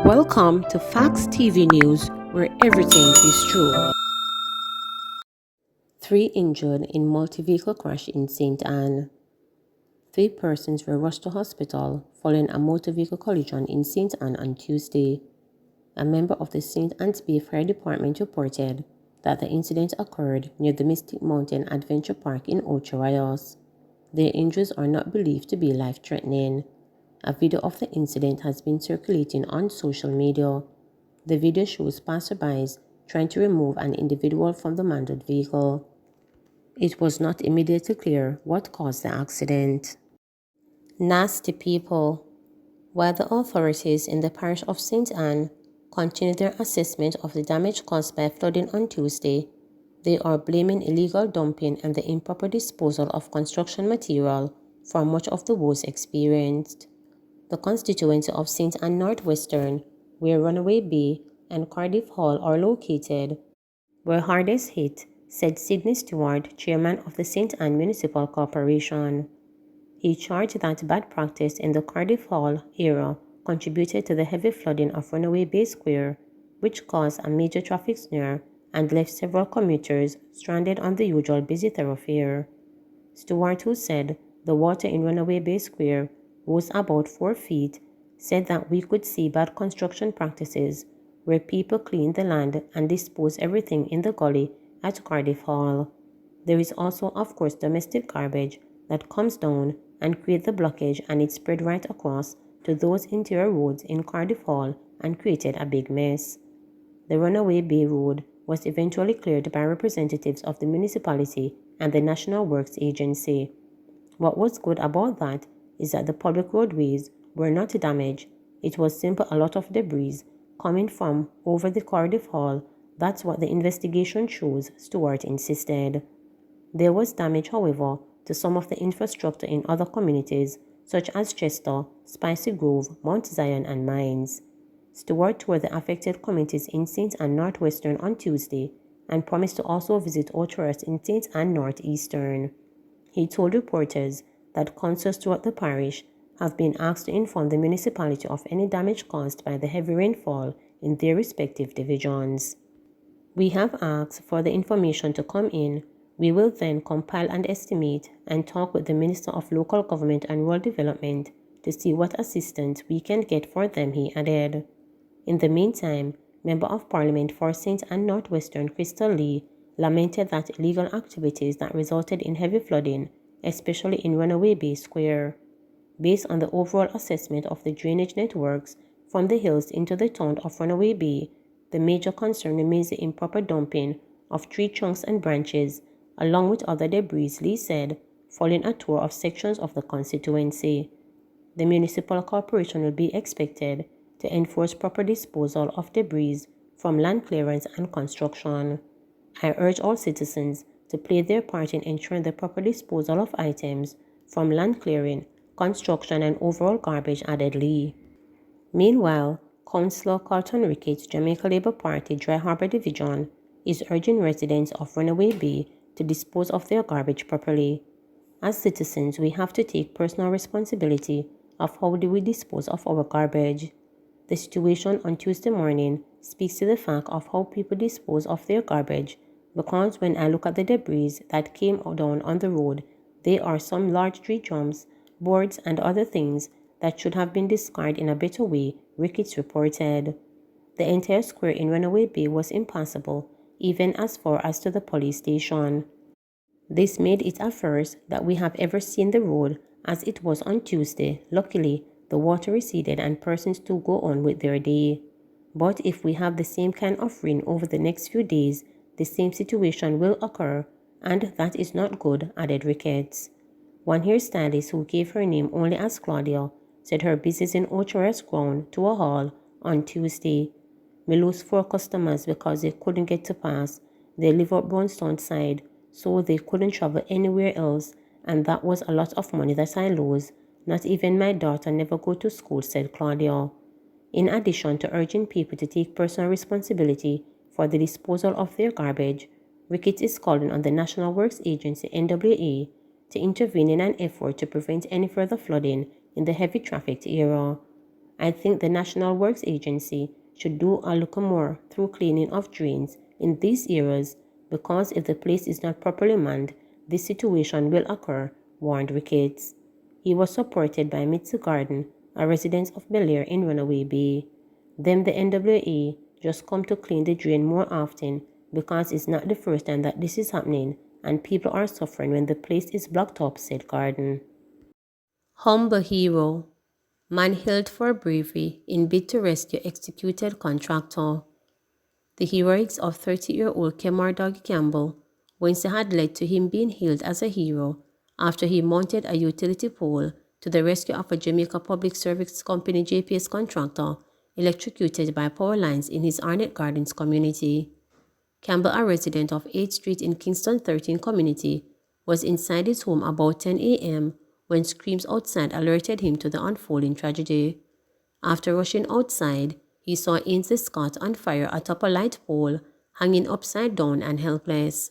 Welcome to Facts TV News, where everything is true. 3 injured in multi-vehicle crash in St. Anne. 3 persons were rushed to hospital following a motor vehicle collision in St. Anne on Tuesday. A member of the St. Anne's Bay Fire Department reported that the incident occurred near the Mystic Mountain Adventure Park in Ocho Rios. Their injuries are not believed to be life-threatening. A video of the incident has been circulating on social media. The video shows passersby trying to remove an individual from the manned vehicle. It was not immediately clear what caused the accident. Nasty people. While the authorities in the parish of St. Anne continue their assessment of the damage caused by flooding on Tuesday, they are blaming illegal dumping and the improper disposal of construction material for much of the woes experienced. The constituency of St. Anne Northwestern, where Runaway Bay and Cardiff Hall are located, were hardest hit, said Sidney Stewart, chairman of the St. Anne Municipal Corporation. He charged that bad practice in the Cardiff Hall area contributed to the heavy flooding of Runaway Bay Square, which caused a major traffic snare and left several commuters stranded on the usual busy thoroughfare. Stewart, who said the water in Runaway Bay Square rose about 4 feet, said that we could see bad construction practices where people clean the land and dispose everything in the gully at Cardiff Hall. There is also, of course, domestic garbage that comes down and creates the blockage, and it spread right across to those interior roads in Cardiff Hall and created a big mess. The Runaway Bay Road was eventually cleared by representatives of the municipality and the National Works Agency. What was good about that is that the public roadways were not damaged. It was simply a lot of debris coming from over the Cardiff Hall. That's what the investigation shows, Stewart insisted. There was damage, however, to some of the infrastructure in other communities, such as Chester, Spicy Grove, Mount Zion, and Mines. Stewart toured the affected communities in St. Anne Northwestern on Tuesday and promised to also visit Ocho in St. Anne Northeastern. He told reporters that councils throughout the parish have been asked to inform the municipality of any damage caused by the heavy rainfall in their respective divisions. We have asked for the information to come in. We will then compile and estimate and talk with the Minister of Local Government and Rural Development to see what assistance we can get for them, he added. In the meantime, Member of Parliament for St. Anne Northwestern Crystal Lee lamented that illegal activities that resulted in heavy flooding, especially in Runaway Bay Square. Based on the overall assessment of the drainage networks from the hills into the town of Runaway Bay, the major concern remains the improper dumping of tree trunks and branches, along with other debris, Lee said, following a tour of sections of the constituency. The municipal corporation will be expected to enforce proper disposal of debris from land clearance and construction. I urge all citizens to play their part in ensuring the proper disposal of items from land clearing, construction, and overall garbage, added Lee. Meanwhile, Councillor Carlton Ricketts, Jamaica Labour Party Dry Harbour Division, is urging residents of Runaway Bay to dispose of their garbage properly. As citizens, we have to take personal responsibility of how do we dispose of our garbage. The situation on Tuesday morning speaks to the fact of how people dispose of their garbage, because when I look at the debris that came down on the road, there are some large tree trunks, boards, and other things that should have been discarded in a better way, Ricketts reported. The entire square in Runaway Bay was impassable, even as far as to the police station. This made it a first that we have ever seen the road as it was on Tuesday. Luckily, the water receded and persons to go on with their day. But if we have the same kind of rain over the next few days, the same situation will occur, and that is not good, added Ricketts. One hairstylist, who gave her name only as Claudia, said her business in Ochoa's ground to a halt on Tuesday. We lost 4 customers because they couldn't get to pass. They live up Brownstone side, so they couldn't travel anywhere else, and that was a lot of money that I lost. Not even my daughter never go to school, said Claudia. In addition to urging people to take personal responsibility for the disposal of their garbage, Ricketts is calling on the National Works Agency (NWA) to intervene in an effort to prevent any further flooding in the heavy trafficked area. I think the National Works Agency should do a little more through cleaning of drains in these areas, because if the place is not properly manned, this situation will occur, warned Ricketts. He was supported by Mitzi Garden, a resident of Bel Air in Runaway Bay. Them the NWA just come to clean the drain more often, because it's not the first time that this is happening and people are suffering when the place is blocked up, said Garden. Humble hero. Man held for bravery in bid to rescue executed contractor. The heroics of 30-year-old Kemar Doggy Campbell Wednesday had led to him being hailed as a hero after he mounted a utility pole to the rescue of a Jamaica Public Service Company JPS contractor electrocuted by power lines in his Arnett Gardens community. Campbell, a resident of 8th Street in Kingston 13 community, was inside his home about 10 a.m. when screams outside alerted him to the unfolding tragedy. After rushing outside, he saw Ainsley Scott on fire atop a light pole, hanging upside down and helpless.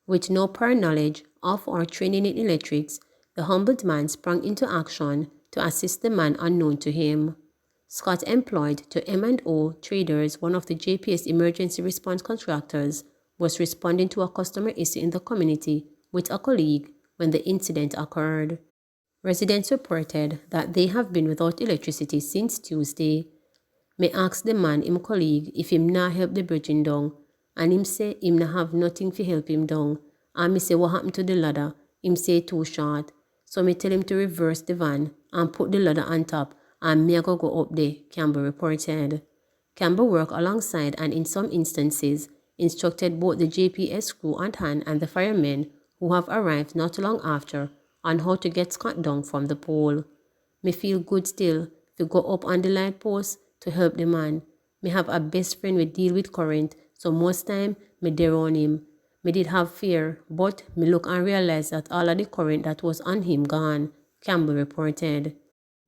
With no prior knowledge of or training in electrics, the humbled man sprang into action to assist the man unknown to him. Scott, employed to M&O Traders, one of the JPS emergency response contractors, was responding to a customer issue in the community with a colleague when the incident occurred. Residents reported that they have been without electricity since Tuesday. Me ask the man, him colleague, if him na help the bridging down, and him say him na have nothing to help him down. And me say what happened to the ladder, him say too short. So me tell him to reverse the van and put the ladder on top, and me go up there, Campbell reported. Campbell worked alongside and in some instances instructed both the JPS crew on hand and the firemen who have arrived not long after on how to get Scott down from the pole. Me feel good still to go up on the light post to help the man. Me have a best friend we deal with current, so most time me there on him. Me did have fear, but me look and realize that all of the current that was on him gone, Campbell reported.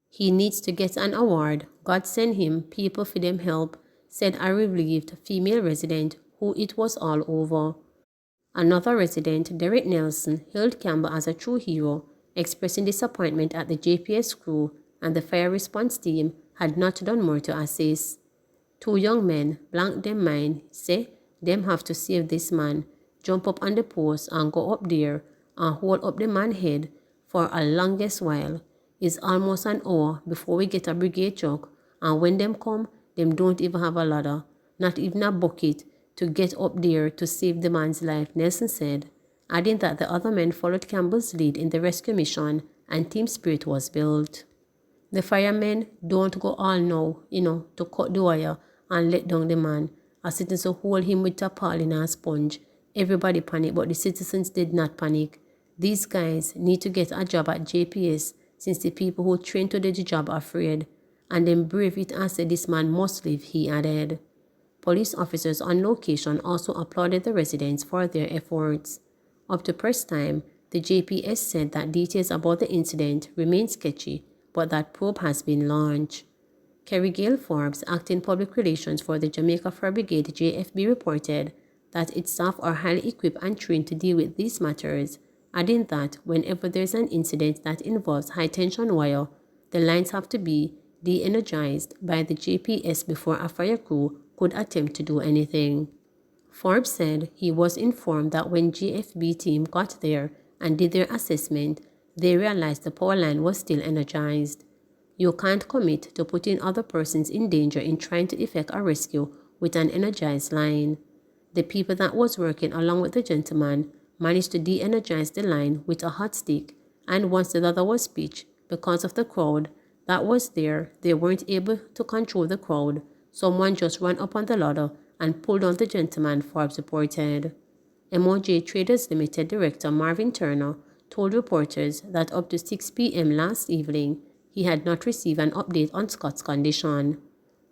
He needs to get an award. God send him people for them help, said a relieved female resident who it was all over. Another resident, Derek Nelson, hailed Campbell as a true hero, expressing disappointment at the JPS crew and the fire response team had not done more to assist. Two young men, blank them mind, say them have to save this man, jump up on the post and go up there and hold up the man's head for a longest while. It's almost an hour before we get a brigade truck, and when them come, them don't even have a ladder, not even a bucket, to get up there to save the man's life, Nelson said, adding that the other men followed Campbell's lead in the rescue mission and team spirit was built. The firemen don't go all now, to cut the wire and let down the man, as citizens hold him with a tarpaulin and a sponge. Everybody panicked, but the citizens did not panic. These guys need to get a job at JPS since the people who train to do the job are afraid, and then brave it and said this man must live, he added. Police officers on location also applauded the residents for their efforts. Up to press time, the JPS said that details about the incident remain sketchy, but that probe has been launched. Kerry Gale Forbes, acting public relations for the Jamaica Fire Brigade JFB, reported that its staff are highly equipped and trained to deal with these matters, adding that whenever there's an incident that involves high-tension wire, the lines have to be de-energized by the JPS before a fire crew could attempt to do anything. Forbes said he was informed that when JFB team got there and did their assessment, they realized the power line was still energized. You can't commit to putting other persons in danger in trying to effect a rescue with an energized line. The people that was working along with the gentleman managed to de-energize the line with a hot stick, and once the ladder was pitched, because of the crowd that was there, they weren't able to control the crowd. Someone just ran up on the ladder and pulled on the gentleman, Forbes reported. MOJ Traders Limited Director Marvin Turner told reporters that up to 6 p.m. last evening, he had not received an update on Scott's condition.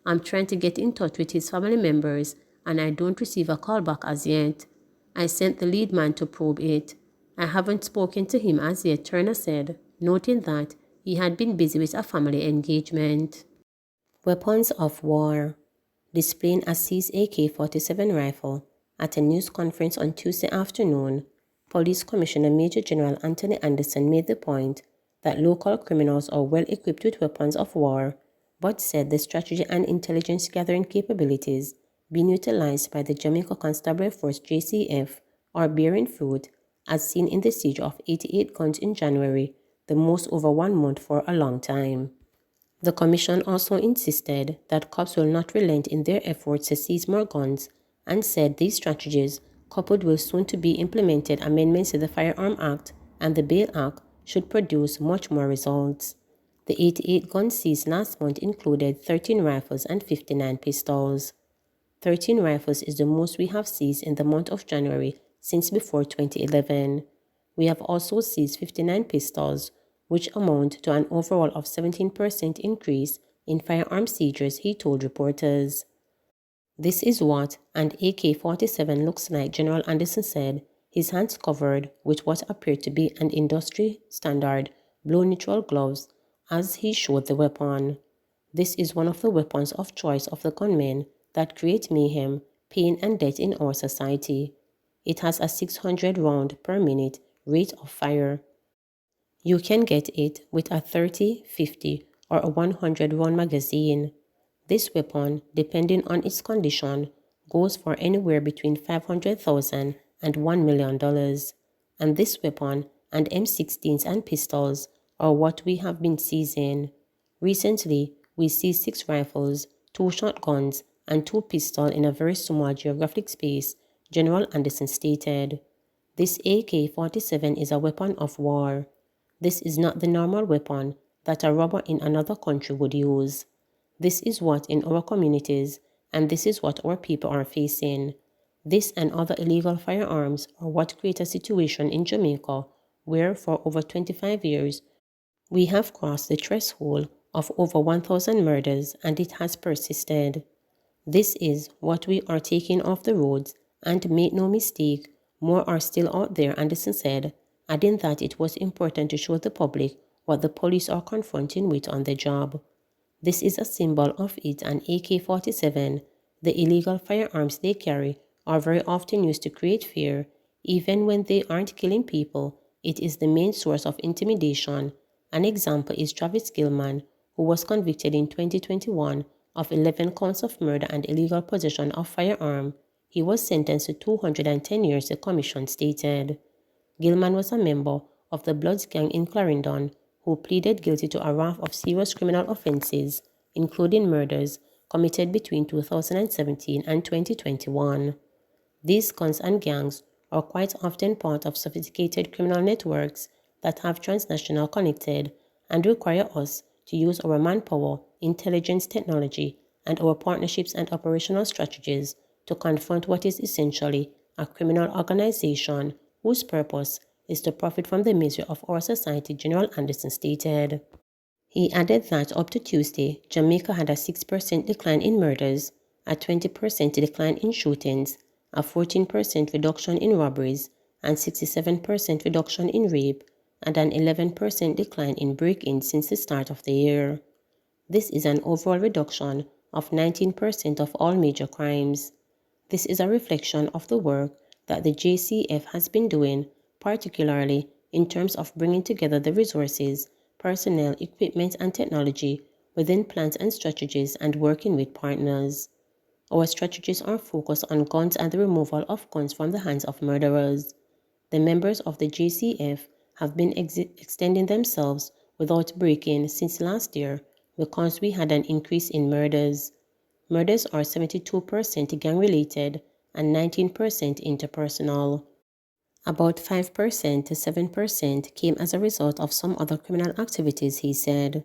I'm trying to get in touch with his family members, and I don't receive a call back as yet. I sent the lead man to probe it. I haven't spoken to him as yet, Turner said, noting that he had been busy with a family engagement. Weapons of war. Displaying a seized AK-47 rifle at a news conference on Tuesday afternoon, Police Commissioner Major General Anthony Anderson made the point that local criminals are well equipped with weapons of war, but said the strategy and intelligence gathering capabilities being utilized by the Jamaica Constabulary Force JCF are bearing fruit, as seen in the siege of 88 guns in January, the most over 1 month for a long time. The Commission also insisted that cops will not relent in their efforts to seize more guns and said these strategies, coupled with soon-to-be implemented amendments to the Firearm Act and the Bail Act, should produce much more results. The 88 guns seized last month included 13 rifles and 59 pistols. 13 rifles is the most we have seized in the month of January since before 2011. We have also seized 59 pistols, which amount to an overall of 17% increase in firearm seizures, he told reporters. This is what an AK-47 looks like, General Anderson said, his hands covered with what appeared to be an industry-standard blow-neutral gloves as he showed the weapon. This is one of the weapons of choice of the gunmen that create mayhem, pain, and death in our society. It has a 600 round per minute rate of fire. You can get it with a 30, 50, or a 100 round magazine. This weapon, depending on its condition, goes for anywhere between $500,000 and $1 million. And this weapon and M16s and pistols are what we have been seizing. Recently, we seized 6 rifles, 2 shotguns, and 2 pistols in a very small geographic space, General Anderson stated. This AK-47 is a weapon of war. This is not the normal weapon that a robber in another country would use. This is what in our communities, and this is what our people are facing. This and other illegal firearms are what create a situation in Jamaica where for over 25 years we have crossed the threshold of over 1,000 murders and it has persisted. This is what we are taking off the roads, and make no mistake, more are still out there, Anderson said, adding that it was important to show the public what the police are confronting with on the job. This is a symbol of it, an AK-47. The illegal firearms they carry are very often used to create fear. Even when they aren't killing people, it is the main source of intimidation. An example is Travis Gilman, who was convicted in 2021 of 11 counts of murder and illegal possession of firearm. He was sentenced to 210 years, the commission stated. Gilman was a member of the Bloods gang in Clarendon, who pleaded guilty to a raft of serious criminal offenses, including murders, committed between 2017 and 2021. These guns and gangs are quite often part of sophisticated criminal networks that have transnational connected and require us to use our manpower, intelligence technology, and our partnerships and operational strategies to confront what is essentially a criminal organization whose purpose is to profit from the misery of our society, General Anderson stated. He added that up to Tuesday, Jamaica had a 6% decline in murders, a 20% decline in shootings, a 14% reduction in robberies, and 67% reduction in rape, and an 11% decline in break-ins since the start of the year. This is an overall reduction of 19% of all major crimes. This is a reflection of the work that the JCF has been doing, particularly in terms of bringing together the resources, personnel, equipment, and technology within plans and strategies and working with partners. Our strategies are focused on guns and the removal of guns from the hands of murderers. The members of the JCF have been extending themselves without breaking since last year because we had an increase in murders. Murders are 72% gang-related and 19% interpersonal. About 5% to 7% came as a result of some other criminal activities, he said.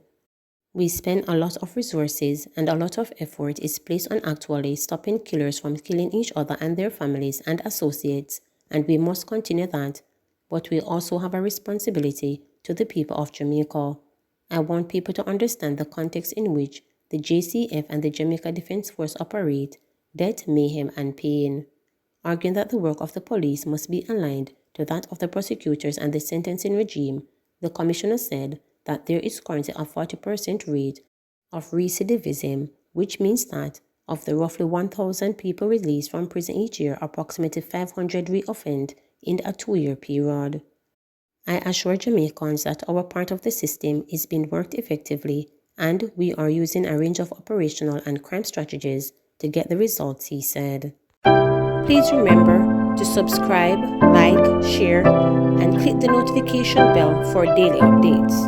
We spend a lot of resources and a lot of effort is placed on actually stopping killers from killing each other and their families and associates, and we must continue that. But we also have a responsibility to the people of Jamaica. I want people to understand the context in which the JCF and the Jamaica Defense Force operate, death, mayhem, and pain. Arguing that the work of the police must be aligned to that of the prosecutors and the sentencing regime, the commissioner said that there is currently a 40% rate of recidivism, which means that of the roughly 1,000 people released from prison each year, approximately 500 re-offend in a 2-year period. I assure Jamaicans that our part of the system is being worked effectively and we are using a range of operational and crime strategies to get the results, he said. Please remember to subscribe, like, share, and click the notification bell for daily updates.